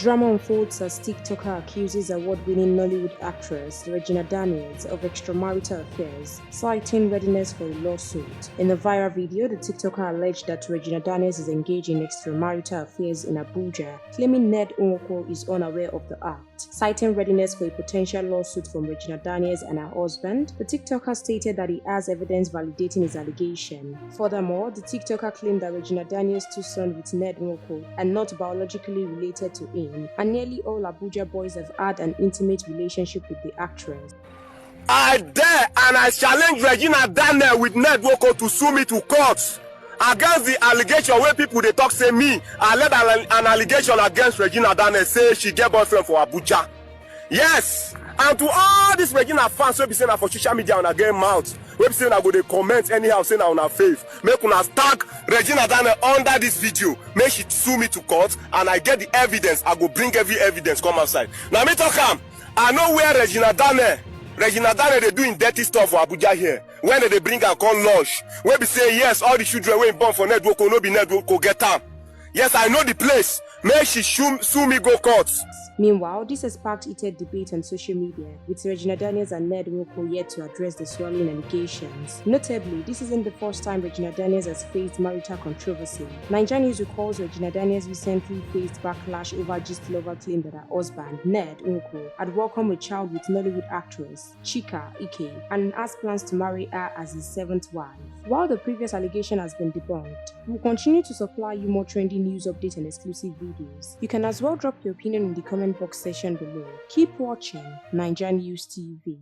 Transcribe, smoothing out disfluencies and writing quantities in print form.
Drama unfolds as TikToker accuses award-winning Nollywood actress Regina Daniels of extramarital affairs, citing readiness for a lawsuit. In a viral video, the TikToker alleged that Regina Daniels is engaged in extramarital affairs in Abuja, claiming Ned Nwoko is unaware of the act. Citing readiness for a potential lawsuit from Regina Daniels and her husband, the TikToker stated that he has evidence validating his allegation. Furthermore, the TikToker claimed that Regina Daniels' two sons with Ned Nwoko are not biologically related to him, and nearly all Abuja boys have had an intimate relationship with the actress. I dare and I challenge Regina Daniel with Ned Nwoko to sue me to court against the allegation where people they talk say me. I led an allegation against Regina Daniel say she get boyfriend for Abuja. Yes, and to all these Regina fans wey be saying for social media on again mouth, wey be saying I go dey comment anyhow saying on her faith. Make una tag Regina Daniel under this video. Make she sue me to court and I get the evidence. I go bring every evidence come outside. Now me talk am. I know where Regina Daniel they doing dirty stuff for Abuja here. When they bring her come lodge, we be saying yes, all the children wey born for Ned Nwoko no be Ned Nwoko get am. Yes, I know the place. Make she sue me go court. Meanwhile, this has sparked heated debate on social media, with Regina Daniels and Ned Nwoko yet to address the swirling allegations. Notably, this isn't the first time Regina Daniels has faced marital controversy. Naija News recalls Regina Daniels recently faced backlash over gist lover claim that her husband, Ned Nwoko, had welcomed a child with Nollywood actress Chika Ike and has plans to marry her as his seventh wife. While the previous allegation has been debunked, we will continue to supply you more trending news updates and exclusive videos. You can as well drop your opinion in the comment box section below. Keep watching Naija News TV.